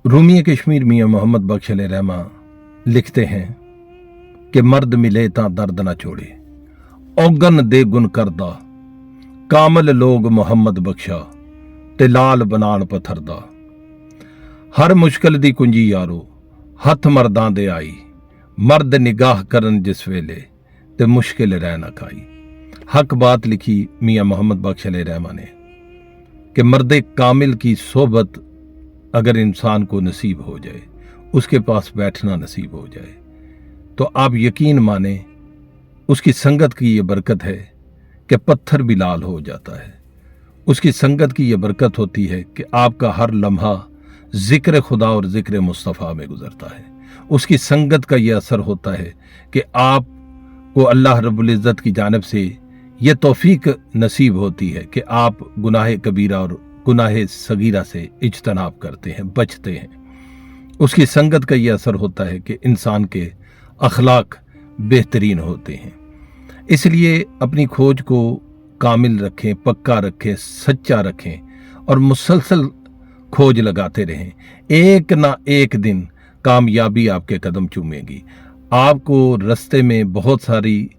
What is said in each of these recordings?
रूमी कश्मीर मियाँ मोहम्मद बख्श रहमा लिखते हैं कि मर्द मिले ता दर्द ना छोड़े, औगन दे गुन करदा, कामल लोग मोहम्मद बख्शा ते लाल बनान पत्थरदा। हर मुश्किल दी कुंजी यारो हथ मर्दां दे आई, मर्द निगाह करन जिस वेले ते मुश्किल रह ना खाई। हक बात लिखी मियाँ मोहम्मद बख्श रहमा ने कि मर्द कामिल की सोबत अगर इंसान को नसीब हो जाए, उसके पास बैठना नसीब हो जाए, तो आप यकीन माने उसकी संगत की ये बरकत है कि पत्थर भी लाल हो जाता है। उसकी संगत की ये बरकत होती है कि आपका हर लम्हा जिक्र खुदा और जिक्र मुस्तफ़ा में गुजरता है। उसकी संगत का ये असर होता है कि आपको अल्लाह रब्बुल इज़्ज़त की जानिब से ये तौफीक नसीब होती है कि आप गुनाह कबीरा और गुनाह सगीरा से इज्तनाब करते हैं, बचते हैं। उसकी संगत का ये असर होता है कि इंसान के अखलाक बेहतरीन होते हैं। इसलिए अपनी खोज को कामिल रखें, पक्का रखें, सच्चा रखें और मुसलसल खोज लगाते रहें। एक ना एक दिन कामयाबी आपके कदम चूमेगी। आपको रास्ते में बहुत सारी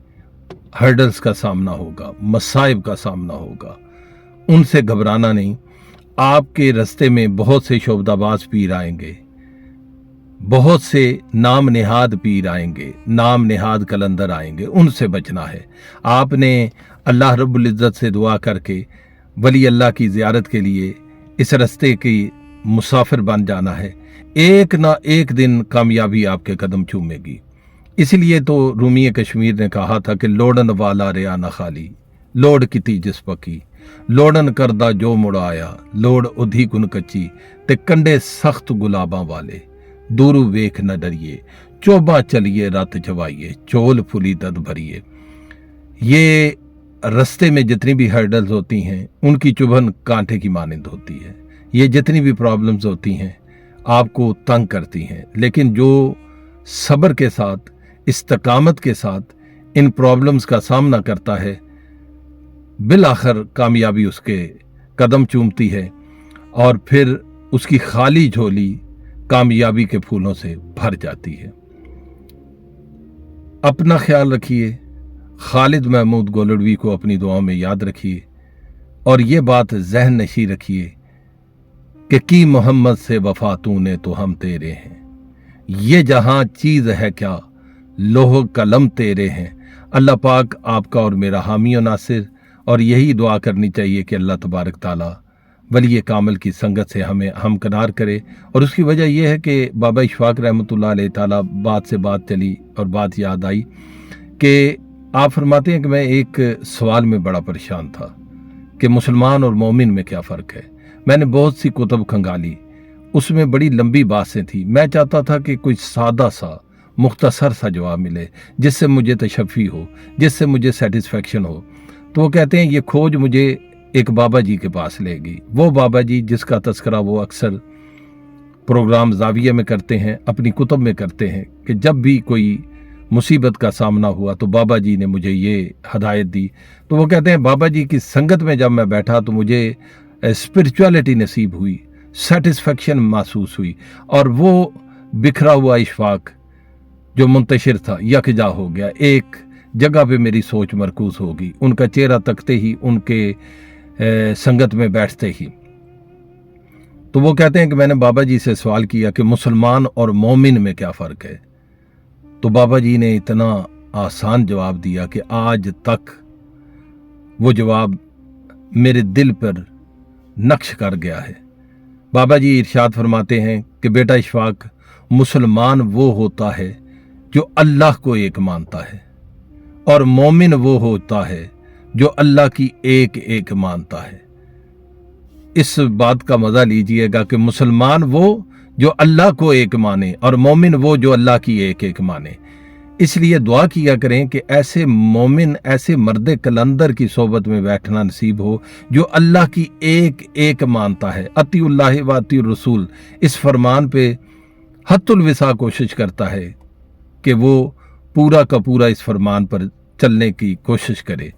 हर्डल्स का सामना होगा, मसाइब का सामना होगा, उनसे घबराना नहीं। आपके रास्ते में बहुत से शोबदाबाज पीर आएंगे, बहुत से नाम नेहाद पीर आएंगे, नाम नेहाद कलंदर आएंगे, उनसे बचना है। आपने अल्लाह रब्बुल इज़्ज़त से दुआ करके वली अल्लाह की ज़ियारत के लिए इस रास्ते की मुसाफिर बन जाना है। एक ना एक दिन कामयाबी आपके कदम चूमेगी। इसलिए तो रूमी कश्मीर ने कहा था कि लोड़न वाला रिया न खाली, लोड़ किती जिस पकी, लोड़न करदा जो मुड़ आया, लोड़ उधी कुन कच्ची ते कंडे सख्त गुलाबां वाले, दूरू वेख न डरिए, चोबा चलिए रत चवाइए, चोल फुली दद भरिए। ये रास्ते में जितनी भी हर्डल्स होती हैं उनकी चुभन कांटे की मानिंद होती है। ये जितनी भी प्रॉब्लम्स होती हैं आपको तंग करती हैं, लेकिन जो सब्र के साथ, इस्तकामत के साथ इन प्रॉब्लम्स का सामना करता है, बिल आखिर कामयाबी उसके कदम चूमती है और फिर उसकी खाली झोली कामयाबी के फूलों से भर जाती है। अपना ख्याल रखिए, खालिद महमूद गोलड़वी को अपनी दुआओं में याद रखिए और ये बात जहन नशी रखिए कि की मोहम्मद से वफा तूने तो हम तेरे हैं, ये जहां चीज है क्या लोह कलम तेरे हैं। अल्लाह पाक आपका और मेरा हामी और नासिर, और यही दुआ करनी चाहिए कि अल्लाह तबारक ताला वली कामिल की संगत से हमें हमकनार करे। और उसकी वजह यह है कि बाबा इशफाक रहमतुल्लाह अलैह ताला बात से बात चली और बात याद आई कि आप फरमाते हैं कि मैं एक सवाल में बड़ा परेशान था कि मुसलमान और मोमिन में क्या फ़र्क है। मैंने बहुत सी कुतुब खंगाली, उसमें बड़ी लंबी बातें थी। मैं चाहता था कि कोई सादा सा मुख्तसर सा जवाब मिले जिससे मुझे तशफ़ी हो, जिससे मुझे सेटिस्फेक्शन हो। तो वो कहते हैं ये खोज मुझे एक बाबा जी के पास ले गई। वो बाबा जी जिसका तस्करा वो अक्सर प्रोग्राम जाविया में करते हैं, अपनी कुतुब में करते हैं कि जब भी कोई मुसीबत का सामना हुआ तो बाबा जी ने मुझे ये हदायत दी। तो वो कहते हैं बाबा जी की संगत में जब मैं बैठा तो मुझे स्पिरिचुअलिटी नसीब हुई, सेटिस्फेक्शन महसूस हुई और वो बिखरा हुआ इशफाक जो मुंतशिर था यकजा हो गया। एक जगह पे मेरी सोच मरकूज होगी, उनका चेहरा तकते ही, उनके संगत में बैठते ही। तो वो कहते हैं कि मैंने बाबा जी से सवाल किया कि मुसलमान और मोमिन में क्या फ़र्क है। तो बाबा जी ने इतना आसान जवाब दिया कि आज तक वो जवाब मेरे दिल पर नक्श कर गया है। बाबा जी इरशाद फरमाते हैं कि बेटा इशफाक, मुसलमान वो होता है जो अल्लाह को एक मानता है और मोमिन वो होता है जो अल्लाह की एक एक मानता है। इस बात का मजा लीजिएगा कि मुसलमान वो जो अल्लाह को एक माने और मोमिन वो जो अल्लाह की एक एक माने। इसलिए दुआ किया करें कि ऐसे मोमिन, ऐसे मर्द कलंदर की सोबत में बैठना नसीब हो जो अल्लाह की एक एक मानता है। अतिउल्लाह व अतिउर रसूल, इस फरमान पे हत्तुल विसा कोशिश करता है कि वो पूरा का पूरा इस फरमान पर चलने की कोशिश करे।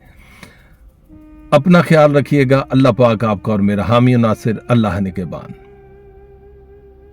अपना ख्याल रखिएगा। अल्लाह पाक आपका और मेरा हामी नासिर। अल्लाह ने के बान।